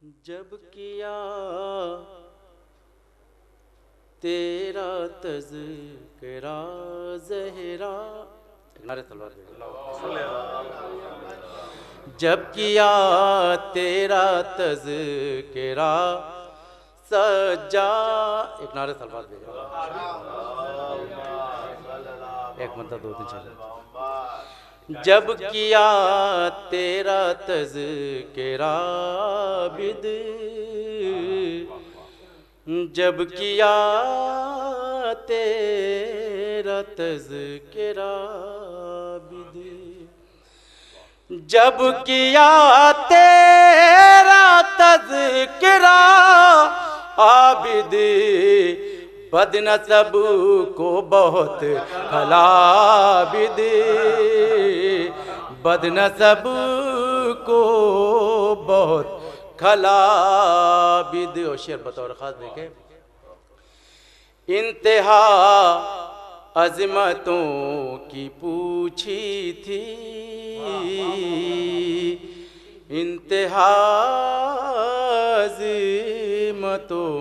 جب کیا تیرا تذکرہ زہرا، جب کیا تیرا تذکرہ سجا، ایک نعرہ سلوات بھیجو، ایک مرتبہ دو تین چار، جب کیا تیرا تذکرہ عابد، جب کیا تیرا تذکرہ عابد، جب کیا تیرا تذکرہ عابد، بد نسب کو بہت خلابد، بد نسب کو بہت خلابد۔ اور شعر بطور خاص دیکھیں، انتہا عظمتوں کی پوچھی تھی، انتہا عظمتوں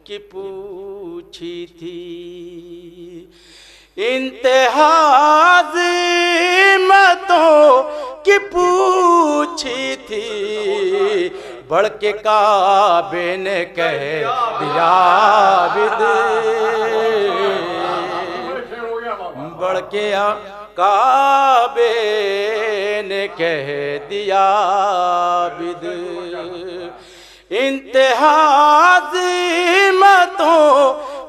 کی پوچھی تھی، انتہا عظمتوں کی پوچھی تھی، بڑھ کے کعبے نے کہہ دیا عابد، بڑھ کے کعبے نے کہہ دیا عابد، انتہا عظمتوں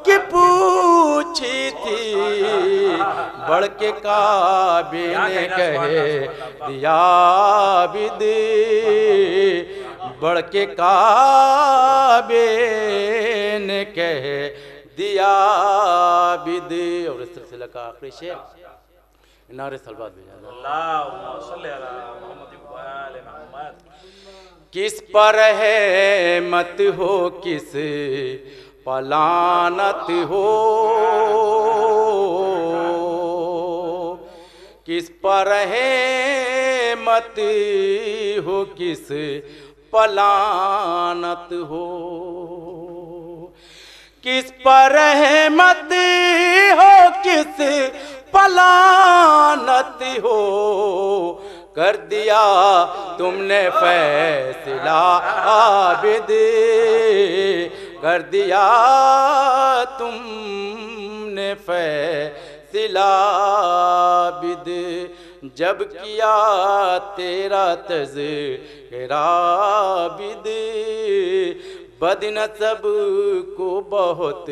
کی پوچھی تھی، بڑھ کے کعبے نے کہہ دیا عابد، بڑھ کے کعبے نے کہہ دیا عابد۔ اور اس سلسلہ کا آخری شعر نعرہ سلوات بھیجا، اللہم صلی علی محمد و آل محمد۔ کس پر رحمت ہو کس پر لعنت ہو، کس پر رحمت ہو کس پر لعنت ہو، کس پر رحمت ہو کس پر لعنت ہو، کر دیا تم نے فیصلہ عابد، کر دیا تم نے فیصلہ عابد، جب کیا تیرا تذکرہ عابد، بد نسب کو بہت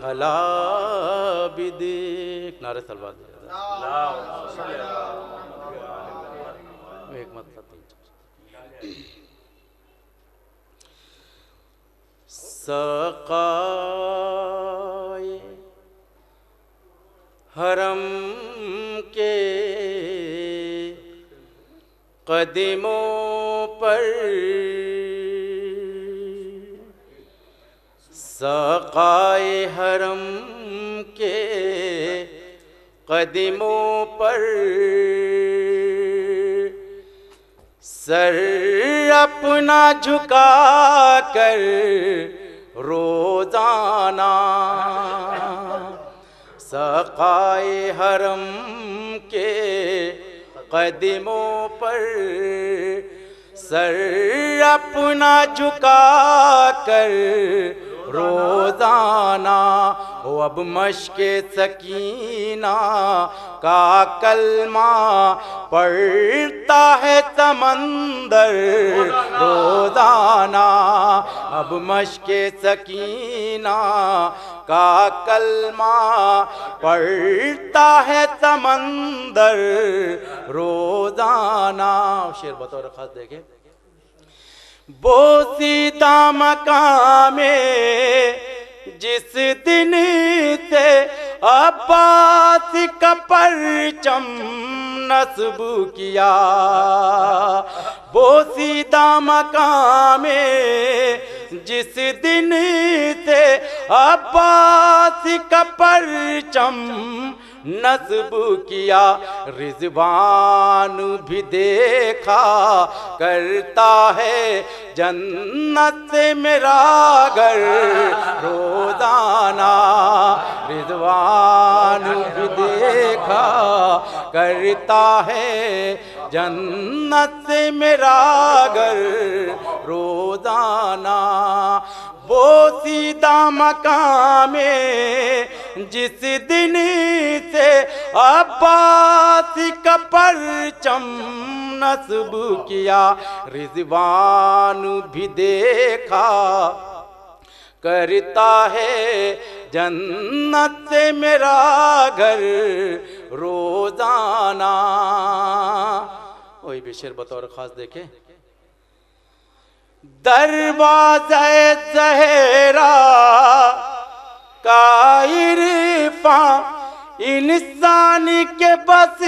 خلابد۔ ایک نعرہ سلوات دے، اللہم صلی علی محمد و آل محمد۔ ایک مطلب سقائے حرم کے قدموں پر، سقائے حرم کے قدموں پر، سر اپنا جھکا کر روزانہ، سقائے حرم کے قدموں پر، سر اپنا جھکا کر روزانہ، وہ اب مشق سکینہ کا کلمہ پڑھتا ہے سمندر روزانہ، اب مشق سکینہ کا کلمہ پڑھتا ہے سمندر روزانہ۔ شعر بطور خاص دیکھیں، بوسیدہ مقام جس دن سے عباس کا پرچم نصب کیا، بوسیدہ مقام جس دن سے عباس کا پرچم نصب کیا رضوان بھی دیکھا کرتا ہے جنت سے میرا گھر روزانہ رضوان بھی دیکھا کرتا ہے جنت سے میرا گھر روزانہ بوسیدہ مقام جس دن سے عباس کا پرچم نصب کیا رضوان بھی دیکھا کرتا ہے جنت سے میرا گھر روزانہ. وہی بھی شعر بطور خاص دیکھیں. دروازہ زہرا کا عرفاں انسان کے بس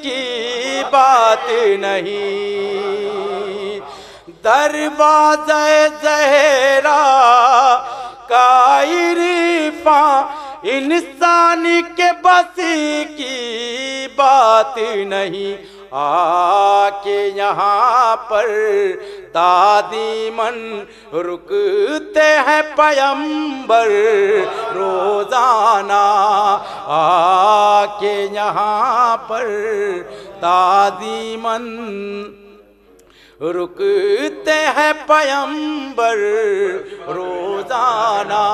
کی بات نہیں. دروازہ زہرا کا عرفاں انسان کے بس کی بات نہیں. آ کے یہاں پر تعظیماً رکتے ہیں پیمبر روزانہ. آ کے یہاں پر تعظیماً رکتے ہیں پیمبر روزانہ.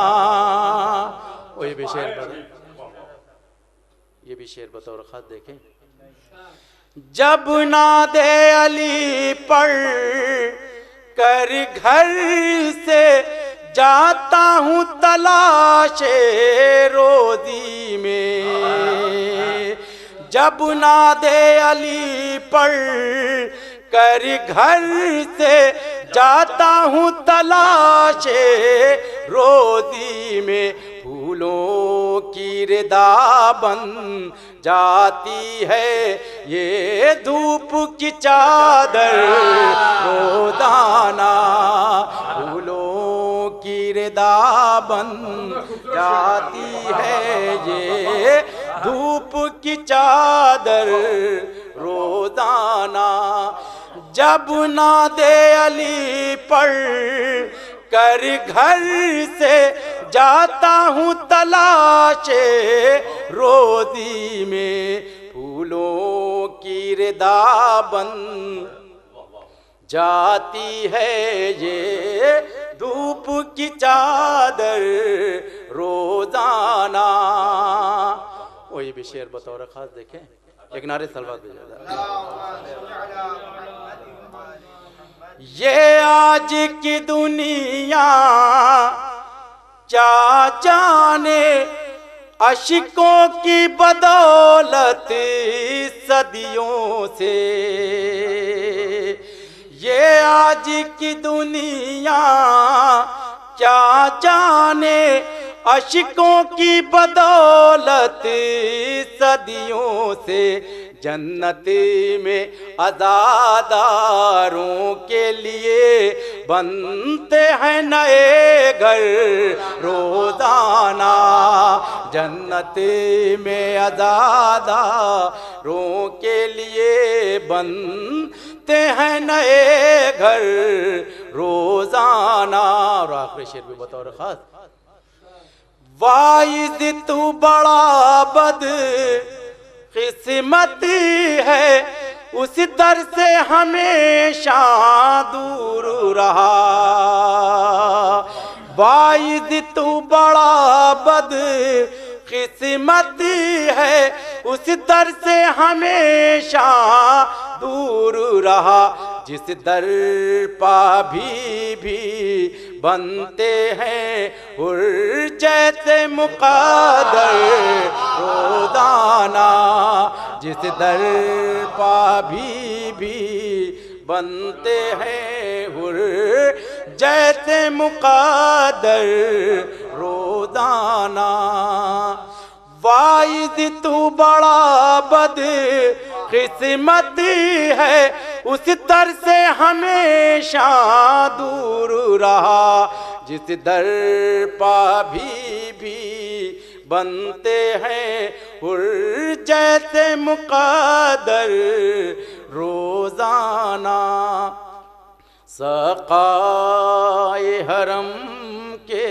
یہ بھی شعر بطور خط دیکھیں. جب ناد علی پڑھ کر گھر سے جاتا ہوں تلاش روزی میں. جب ناد علی پڑھ کر گھر سے جاتا ہوں تلاش روزی میں. پھولوں کی ردا بن جاتی ہے یہ دھوپ کی چادر روزانہ. پھولوں کی ردا بن جاتی ہے یہ دھوپ کی چادر روزانہ. جب ناد علی پڑھ کر گھر سے جاتا ہوں تلاش روزی میں. پھولوں کی ردا بن جاتی ہے یہ دھوپ کی چادر روزانہ. وہی بھی شعر بطور خاص دیکھیں. ایک نعرے صلوات بھیجا. یہ آج کی دنیا کیا جانے عشقوں کی بدولت صدیوں سے. یہ آج کی دنیا کیا جانے عشقوں کی بدولت صدیوں سے. جنت میں عزاداروں کے لیے بنتے ہیں نئے گھر روزانہ. جنت میں عزاداروں کے لیے بنتے ہیں نئے گھر روزانہ. اور آخری شعر بھی بطور خاص. واعظ تو بڑا بد قسمتی ہے اس در سے ہمیشہ دور رہا. واعظ تو بڑا بد قسمتی ہے اس در سے ہمیشہ دور رہا. جس در پا بھی بنتے ہیں حر جیسے مقدر روزانہ. جس در پا بھی بنتے ہیں حر جیسے مقدر روزانہ. واعظ تو بڑا بد قسمتی ہے اس در سے ہمیشہ دور رہا. جس در پا بھی بنتے ہیں حر جیسے مقدر روزانہ سقائے حرم کے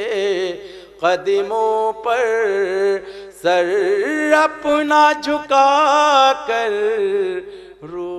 قدموں پر سر اپنا جھکا کر رو